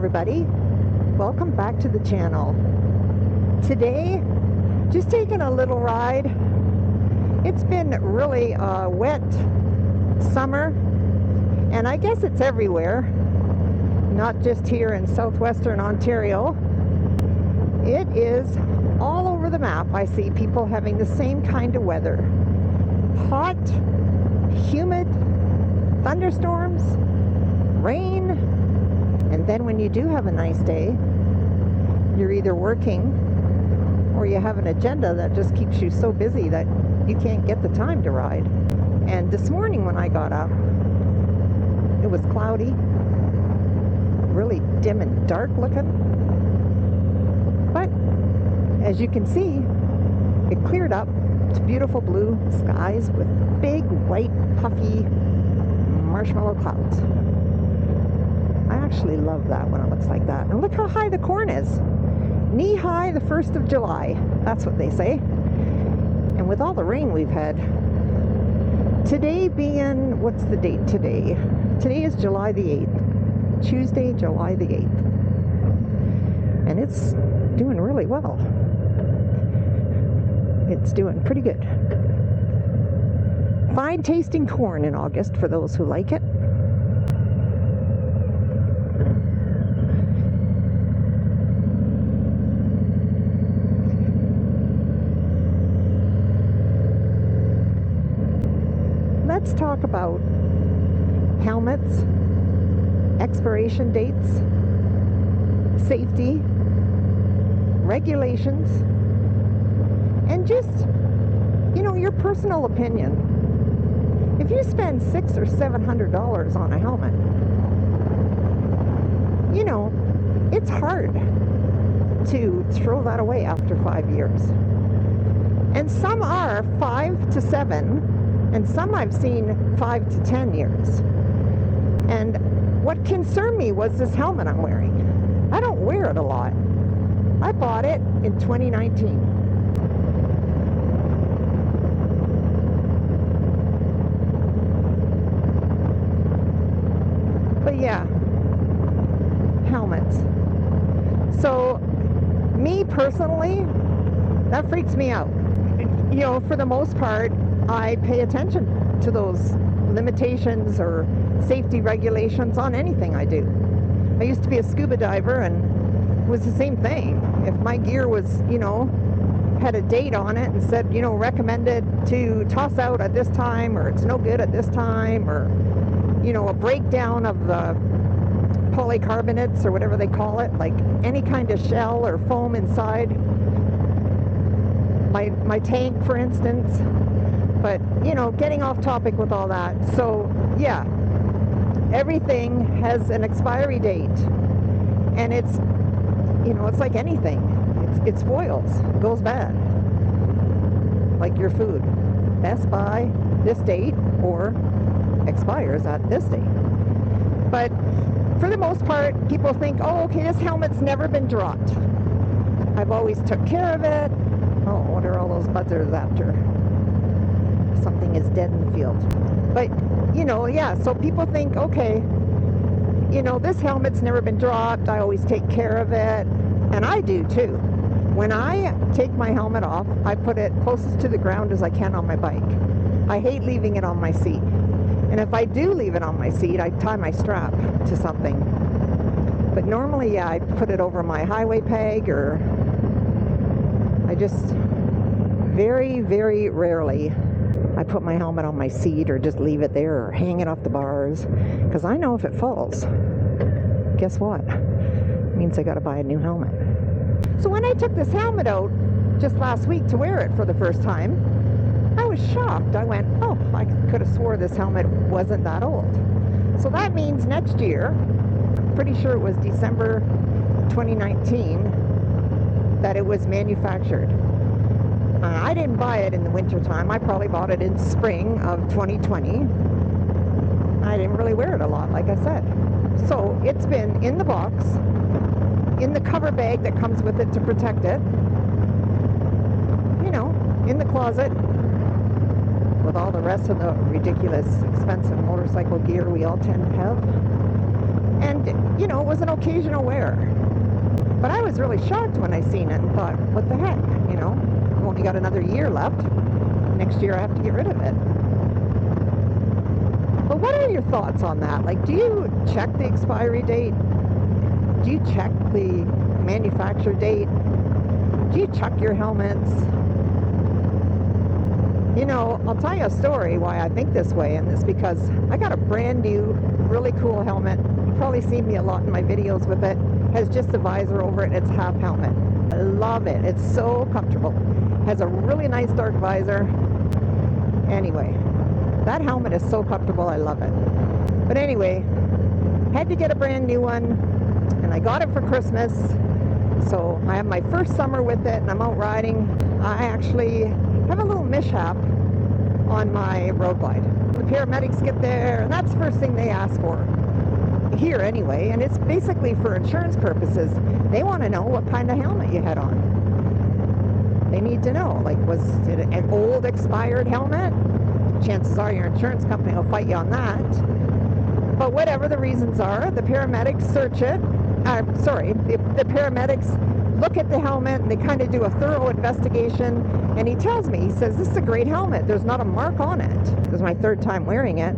everybody. Welcome back to the channel. Today, just taking a little ride. It's been really wet summer, and I guess it's everywhere, not just here in southwestern Ontario. It is all over the map. I see people having the same kind of weather. Hot, humid, thunderstorms, rain, and then when you do have a nice day, you're either working or you have an agenda that just keeps you so busy that you can't get the time to ride. And this morning when I got up, it was cloudy, really dim and dark looking. But as you can see, it cleared up to beautiful blue skies with big white puffy marshmallow clouds. I actually love that when it looks like that. And look how high the corn is. Knee high the 1st of July. That's what they say. And with all the rain we've had, today being, what's the date today? Today is July the 8th. Tuesday, July the 8th. And it's doing really well. It's doing pretty good. Fine tasting corn in August for those who like it. Let's talk about helmets, expiration dates, safety, regulations, and just, your personal opinion. If you spend $600 or $700 on a helmet, it's hard to throw that away after 5 years. And some are 5 to 7, and some I've seen 5 to 10 years. And what concerned me was this helmet I'm wearing. I don't wear it a lot. I bought it in 2019. But yeah, helmets. So me personally, that freaks me out. For the most part, I pay attention to those limitations or safety regulations on anything I do. I used to be a scuba diver, and it was the same thing. If my gear was, had a date on it and said, recommended to toss out at this time, or it's no good at this time, or, a breakdown of the polycarbonates or whatever they call it, like any kind of shell or foam inside my tank, for instance. But, getting off topic with all that. So, yeah, everything has an expiry date. And it's, it's like anything. It spoils, goes bad. Like your food. Best by this date or expires at this date. But for the most part, people think, oh, okay, this helmet's never been dropped. I've always took care of it. Oh, what are all those buzzers after? Something is dead in the field. But, yeah, so people think, okay, this helmet's never been dropped. I always take care of it. And I do too. When I take my helmet off, I put it closest to the ground as I can on my bike. I hate leaving it on my seat. And if I do leave it on my seat, I tie my strap to something. But normally, yeah, I put it over my highway peg, or I just very, very rarely I put my helmet on my seat or just leave it there or hang it off the bars, because I know if it falls, guess what? It means I got to buy a new helmet. So when I took this helmet out just last week to wear it for the first time, I was shocked. I went, oh, I could have swore this helmet wasn't that old. So that means next year, pretty sure it was December 2019 that it was manufactured. I didn't buy it in the winter time. I probably bought it in spring of 2020. I didn't really wear it a lot, like I said. So it's been in the box, in the cover bag that comes with it to protect it, in the closet, with all the rest of the ridiculous, expensive motorcycle gear we all tend to have. And And, you know, it was an occasional wear. But I was really shocked when I seen it and thought, what the heck, you know? I've only got another year left. Next year I have to get rid of it. But what are your thoughts on that? Like, do you check the expiry date? Do you check the manufacture date? Do you check your helmets? You know, I'll tell you a story why I think this way, and it's because I got a brand new, really cool helmet. You've probably seen me a lot in my videos with it. It has just a visor over it, and it's half helmet. I love it. It's so comfortable. It has a really nice dark visor. Anyway, that helmet is so comfortable, I love it. But anyway, had to get a brand new one, and I got it for Christmas. So I have my first summer with it, and I'm out riding. I actually have a little mishap on my road glide. The paramedics get there, and that's the first thing they ask for. Here anyway, and it's basically for insurance purposes. They want to know what kind of helmet you had on. They need to know, like, was it an old expired helmet? Chances are your insurance company will fight you on that. But whatever the reasons are, the paramedics search it. The paramedics look at the helmet and they kind of do a thorough investigation. And he tells me, he says, this is a great helmet. There's not a mark on it. This was my third time wearing it.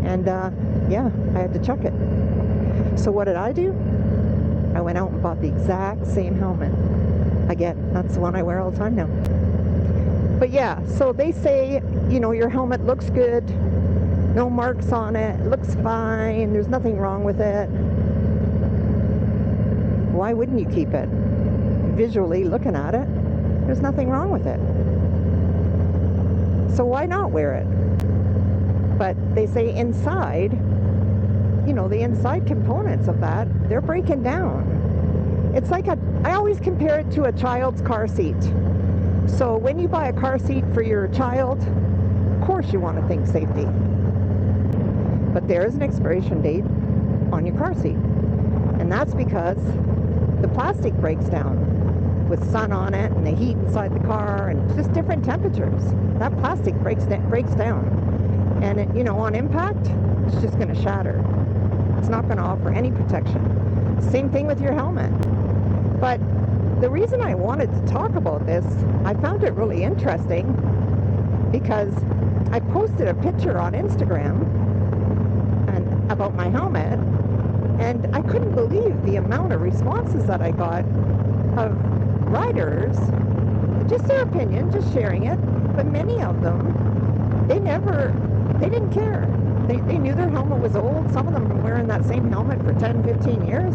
And yeah, I had to check it. So what did I do? I went out and bought the exact same helmet. Again, that's the one I wear all the time now. But yeah, so they say, you know, your helmet looks good. No marks on it. It looks fine. There's nothing wrong with it. Why wouldn't you keep it? Visually looking at it, there's nothing wrong with it. So why not wear it? But they say inside, you know, the inside components of that, they're breaking down. It's like I always compare it to a child's car seat. So when you buy a car seat for your child, of course you want to think safety. But there is an expiration date on your car seat. And that's because the plastic breaks down with sun on it and the heat inside the car and just different temperatures. That plastic breaks down. And it, you know, on impact, it's just going to shatter. It's not going to offer any protection. Same thing with your helmet. But the reason I wanted to talk about this, I found it really interesting because I posted a picture on Instagram and about my helmet, and I couldn't believe the amount of responses that I got of riders, just their opinion, just sharing it, but many of them, they didn't care. They knew their helmet was old. Some of them have been wearing that same helmet for 10, 15 years.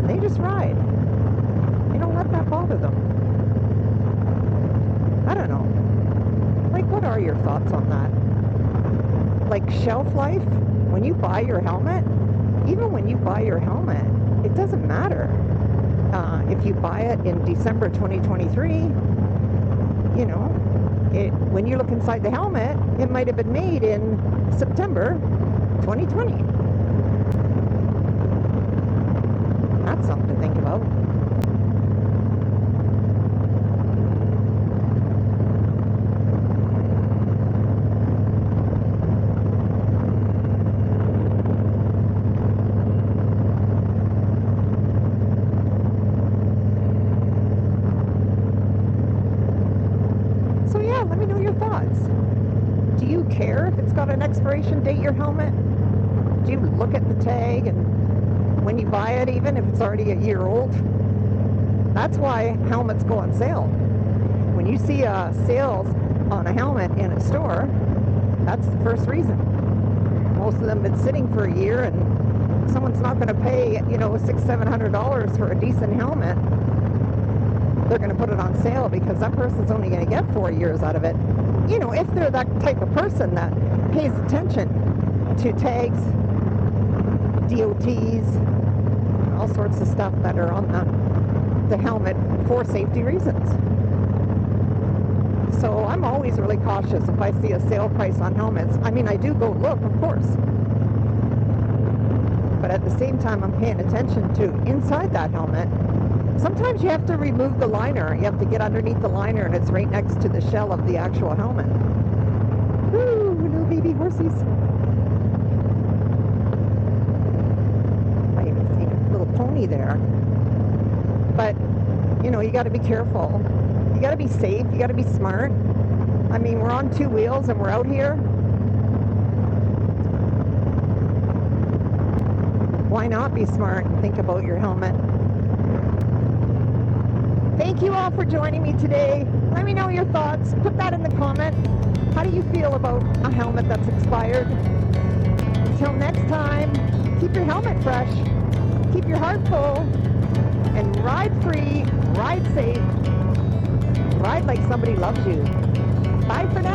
They just ride. They don't let that bother them. I don't know. Like, what are your thoughts on that? Like, shelf life, when you buy your helmet, even when you buy your helmet, it doesn't matter. If you buy it in December 2023, you know, when you look inside the helmet, it might have been made in September 2020. That's something to think about. So yeah, let me know your thoughts. Do you care if it's got an expiration date, your helmet? Do you look at the tag and when you buy it, even if it's already a year old? That's why helmets go on sale. When you see sales on a helmet in a store, that's the first reason. Most of them have been sitting for a year, and someone's not going to pay, you know, $600-700 for a decent helmet. They're going to put it on sale because that person's only going to get 4 years out of it. You know, if they're that type of person that pays attention to tags, DOTs, all sorts of stuff that are on the helmet for safety reasons. So I'm always really cautious if I see a sale price on helmets. I mean, I do go look, of course. But at the same time, I'm paying attention to inside that helmet. Sometimes you have to remove the liner. You have to get underneath the liner, and it's right next to the shell of the actual helmet. Woo, little baby horsies. money there. But, you know, you got to be careful. You got to be safe. You got to be smart. I mean, we're on two wheels and we're out here. Why not be smart and think about your helmet? Thank you all for joining me today. Let me know your thoughts. Put that in the comment. How do you feel about a helmet that's expired? Until next time, keep your helmet fresh, keep your heart full, and ride free, ride safe, ride like somebody loves you. Bye for now.